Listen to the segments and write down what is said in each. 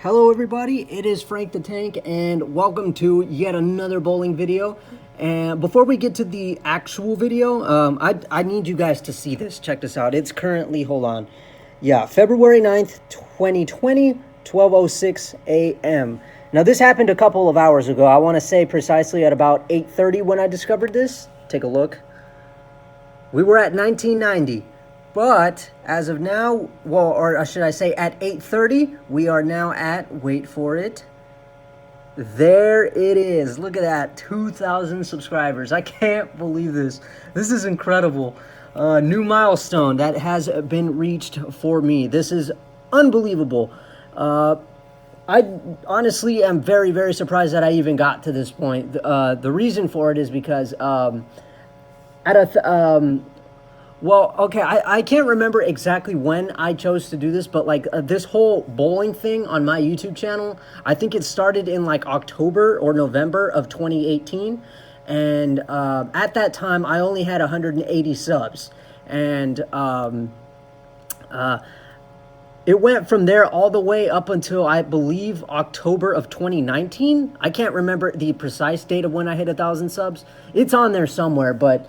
Hello everybody, it is Frank the Tank and welcome to yet another bowling video. And before we get to the actual video, I need you guys to see this. Check this out. It's currently, hold on. Yeah, February 9th, 2020, 12:06 a.m. Now this happened a couple of hours ago. I want to say precisely at about 8:30 when I discovered this. Take a look. We were at 1990. But as of now, well, or should I say at 8:30, we are now at, wait for it, there it is. Look at that, 2,000 subscribers. I can't believe this. This is incredible. New milestone that has been reached for me. This is unbelievable. I honestly am very, very surprised that I even got to this point. The reason for it is because well, okay, I can't remember exactly when I chose to do this, but like this whole bowling thing on my YouTube channel, I think it started in like October or November of 2018. And at that time, I only had 180 subs. And it went from there all the way up until, I believe, October of 2019. I can't remember the precise date of when I hit 1,000 subs. It's on there somewhere, but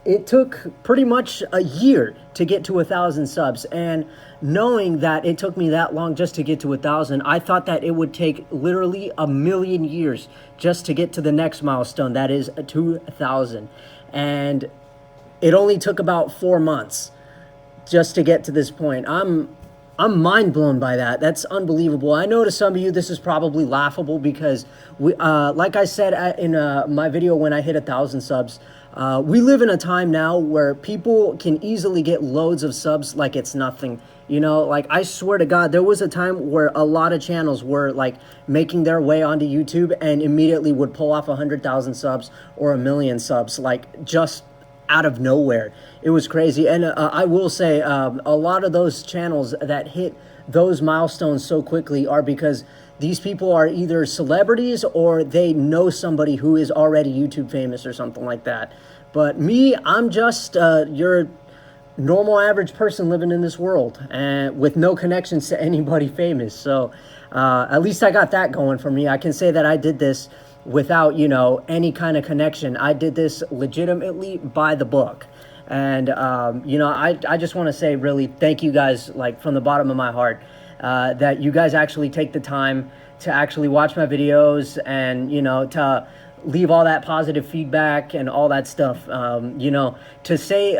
it took pretty much a year to get to 1,000 subs, and knowing that it took me that long just to get to 1,000, I thought that it would take literally a million years just to get to the next milestone, that is 2,000. And it only took about 4 months just to get to this point. I'm mind blown by that. That's unbelievable. I know to some of you this is probably laughable because we, like I said in my video when I hit 1,000 subs, we live in a time now where people can easily get loads of subs like it's nothing. You know, like I swear to God, there was a time where a lot of channels were like making their way onto YouTube and immediately would pull off 100,000 subs or 1,000,000 subs, like just out of nowhere. It was crazy. And I will say a lot of those channels that hit those milestones so quickly are because these people are either celebrities or they know somebody who is already YouTube famous or something like that. But me, I'm just your normal average person living in this world and with no connections to anybody famous. So at least I got that going for me. I can say that I did this without, you know, any kind of connection. I did this legitimately by the book. And, you know, I just want to say really thank you guys, like from the bottom of my heart, that you guys actually take the time to actually watch my videos and, you know, to leave all that positive feedback and all that stuff. You know, to say,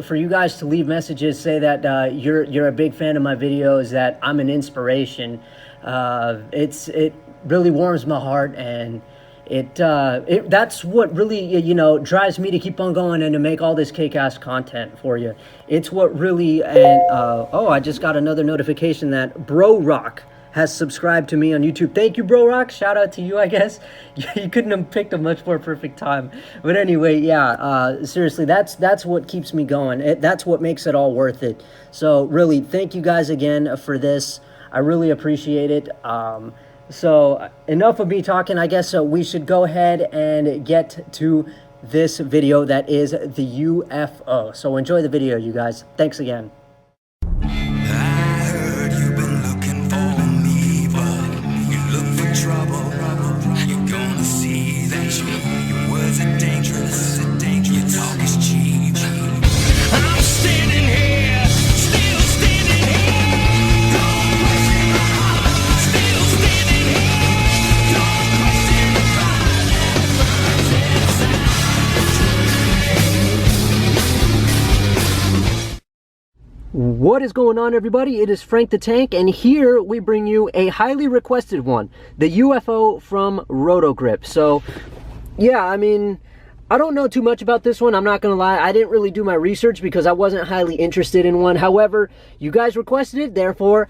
for you guys to leave messages, say that you're a big fan of my videos, that I'm an inspiration. It really warms my heart, and that's what really, you know, drives me to keep on going and to make all this kick-ass content for you. It's what really, and oh, I just got another notification that Bro Rock has subscribed to me on YouTube. Thank you, Bro Rock. Shout out to you, I guess. You couldn't have picked a much more perfect time. But anyway, yeah, seriously, that's what keeps me going. That's what makes it all worth it. So really, thank you guys again for this. I really appreciate it. So enough of me talking. I guess we should go ahead and get to this video that is the UFO. So enjoy the video, you guys. Thanks again. I heard you've been looking for me, but you look for trouble. You're gonna see that your words are dangerous. Your talk is cheap. I'm standing here, still standing here. Don't question my heart. Still standing here. Don't question the fire that burns inside. What is going on, everybody? It is Frank the Tank, and here we bring you a highly requested one, the UFO from Rotogrip. So yeah, I mean, I don't know too much about this one. I'm not gonna lie, I didn't really do my research because I wasn't highly interested in one. However, you guys requested it, therefore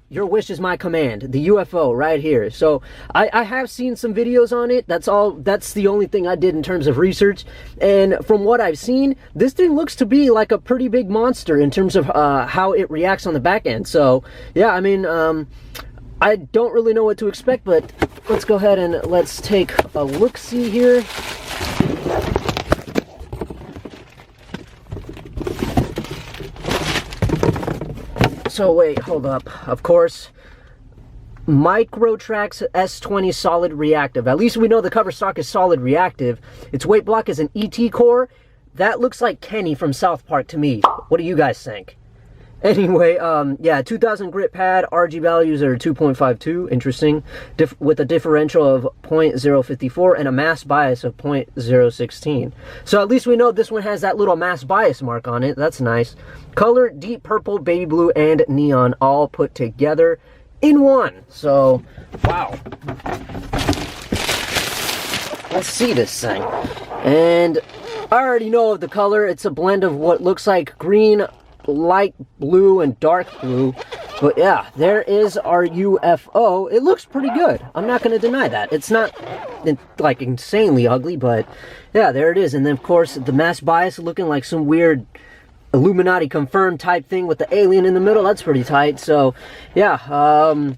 your wish is my command. The UFO right here. So I have seen some videos on it. That's the only thing I did in terms of research. And from what I've seen, this thing looks to be like a pretty big monster in terms of how it reacts on the back end. So yeah, I mean, I don't really know what to expect, but let's go ahead and let's take a look-see here. So wait, hold up. Of course, Microtrax S20 solid reactive. At least we know the cover stock is solid reactive. Its weight block is an ET core. That looks like Kenny from South Park to me. What do you guys think? Anyway, yeah, 2000 grit pad, RG values are 2.52, interesting, with a differential of 0.054 and a mass bias of 0.016. So at least we know this one has that little mass bias mark on it. That's nice. Color, deep purple, baby blue, and neon, all put together in one. So, wow. Let's see this thing. And I already know the color. It's a blend of what looks like green, light blue, and dark blue. But yeah, there is our UFO. It looks pretty good. I'm not going to deny that. It's not like insanely ugly, but yeah, there it is. And then of course the mass bias looking like some weird Illuminati confirmed type thing with the alien in the middle. That's pretty tight. So yeah,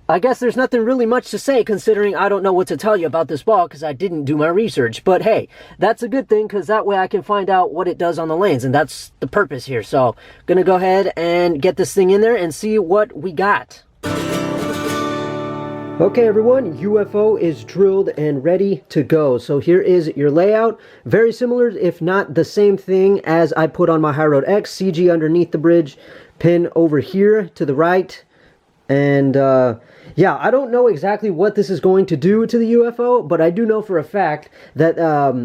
I guess there's nothing really much to say, considering I don't know what to tell you about this ball because I didn't do my research. But hey, that's a good thing, because that way I can find out what it does on the lanes, and that's the purpose here. So gonna go ahead and get this thing in there and see what we got. Okay everyone, UFO is drilled and ready to go. So here is your layout. Very similar, if not the same thing as I put on my High Road X. CG underneath the bridge, pin over here to the right. And yeah, I don't know exactly what this is going to do to the UFO, but I do know for a fact that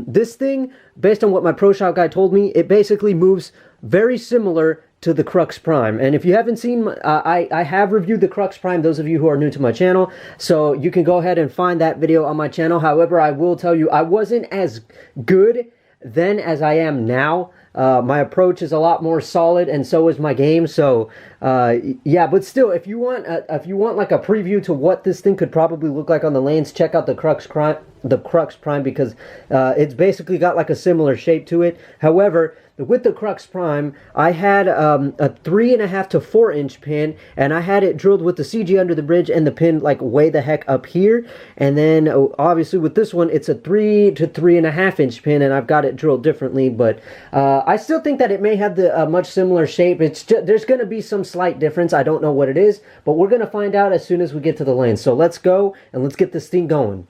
this thing, based on what my Pro Shop guy told me, it basically moves very similar to the Crux Prime. And if you haven't seen, I have reviewed the Crux Prime, those of you who are new to my channel, so you can go ahead and find that video on my channel. However, I will tell you, I wasn't as good then as I am now. My approach is a lot more solid, and so is my game. So yeah, but still, if you want like a preview to what this thing could probably look like on the lanes, check out the Crux Prime, because it's basically got like a similar shape to it. However, with the Crux Prime, I had a 3.5 to 4 inch pin, and I had it drilled with the CG under the bridge and the pin like way the heck up here. And then obviously with this one, it's a 3 to 3.5 inch pin, and I've got it drilled differently. But I still think that it may have the much similar shape. It's just, there's going to be some slight difference. I don't know what it is, but we're going to find out as soon as we get to the lane. So let's go and let's get this thing going.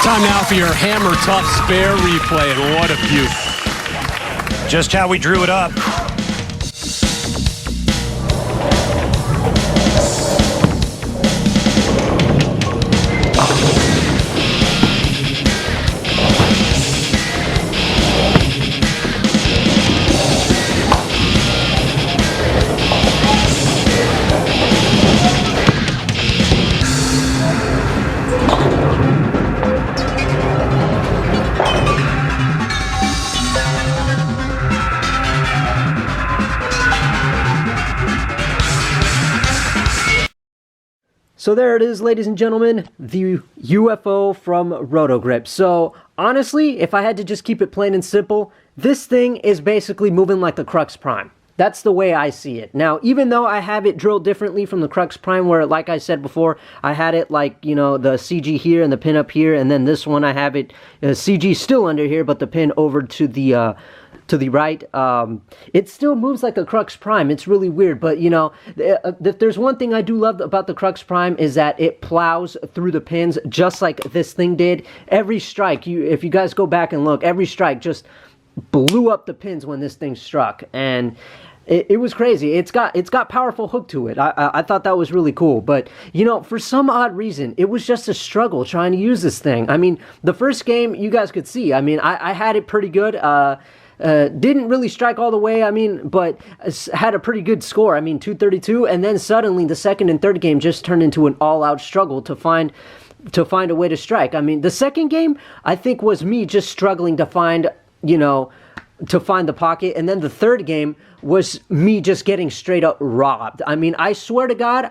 Time now for your Hammer Tough Spare replay, and what a beaut. Just how we drew it up. So there it is, ladies and gentlemen, the UFO from Rotogrip. So honestly, if I had to just keep it plain and simple, this thing is basically moving like the Crux Prime. That's the way I see it. Now, even though I have it drilled differently from the Crux Prime, where, like I said before, I had it like, you know, the CG here and the pin up here, and then this one I have it, CG still under here, but the pin over to the right. It still moves like a Crux Prime. It's really weird, but you know, if there's one thing I do love about the Crux Prime is that it plows through the pins just like this thing did. Every strike, if you guys go back and look, every strike just blew up the pins when this thing struck, and it was crazy. It's got powerful hook to it. I thought that was really cool, but you know, for some odd reason, it was just a struggle trying to use this thing. I mean, the first game you guys could see. I mean, I had it pretty good. Didn't really strike all the way, I mean, but had a pretty good score. I mean, 232, and then suddenly the second and third game just turned into an all-out struggle to find a way to strike. I mean, the second game, I think, was me just struggling to find, you know, to find the pocket, and then the third game was me just getting straight up robbed. I mean, I swear to God,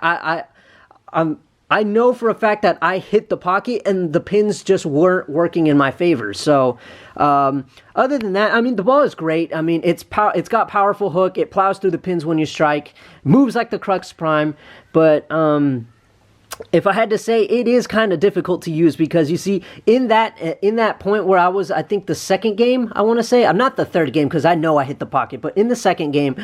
I know for a fact that I hit the pocket and the pins just weren't working in my favor. So, other than that, I mean, the ball is great. I mean, it's got powerful hook. It plows through the pins when you strike. Moves like the Crux Prime. But, if I had to say, it is kind of difficult to use because you see, in that point where I was, I think the second game, I want to say, I'm not the third game because I know I hit the pocket, but in the second game,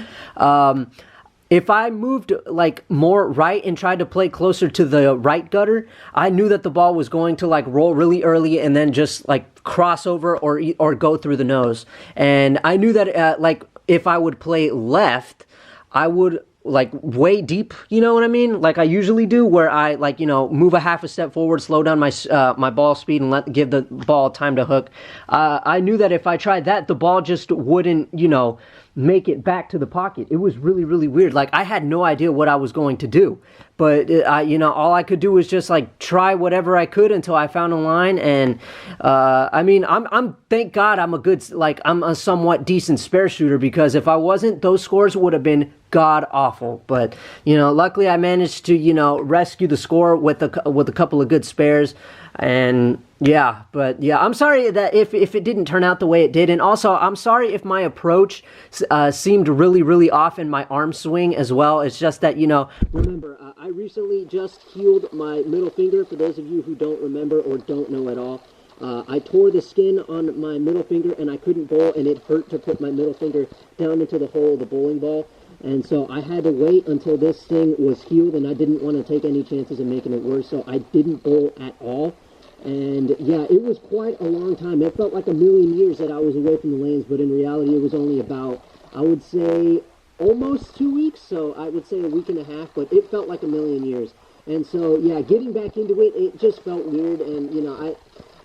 if I moved like more right and tried to play closer to the right gutter, I knew that the ball was going to like roll really early and then just like cross over or go through the nose. And I knew that like if I would play left, I would like way deep, you know what I mean? Like I usually do, where I like, you know, move a half a step forward, slow down my my ball speed, and give the ball time to hook. I knew that if I tried that, the ball just wouldn't, you know, make it back to the pocket. It was really, really weird. Like I had no idea what I was going to do, but you know, all I could do was just like try whatever I could until I found a line. And I mean, I'm thank God I'm a somewhat decent spare shooter, because if I wasn't, those scores would have been god awful. But you know, luckily I managed to, you know, rescue the score with a couple of good spares. And yeah, but yeah, I'm sorry that if it didn't turn out the way it did, and also I'm sorry if my approach seemed really, really off in my arm swing as well. It's just that, you know, remember, I recently just healed my middle finger. For those of you who don't remember or don't know at all, I tore the skin on my middle finger and I couldn't bowl, and it hurt to put my middle finger down into the hole of the bowling ball. And so I had to wait until this thing was healed, and I didn't want to take any chances of making it worse, so I didn't bowl at all. And yeah, it was quite a long time. It felt like a million years that I was away from the lanes, but in reality it was only about, I would say, almost 2 weeks, so I would say a week and a half, but it felt like a million years. And so yeah, getting back into it, it just felt weird, and you know,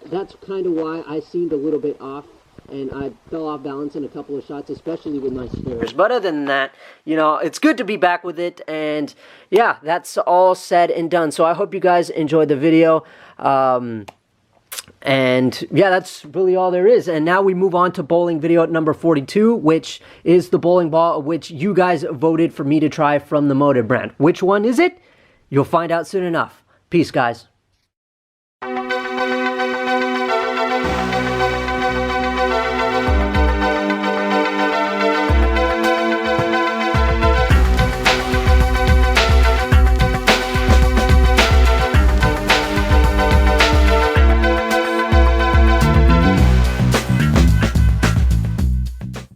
that's kind of why I seemed a little bit off, and I fell off balance in a couple of shots, especially with my spares. But other than that, you know, it's good to be back with it, and yeah, that's all said and done. So I hope you guys enjoyed the video. And yeah, that's really all there is. And now we move on to bowling video number 42, which is the bowling ball which you guys voted for me to try from the Motive brand. Which one is it? You'll find out soon enough. Peace, guys.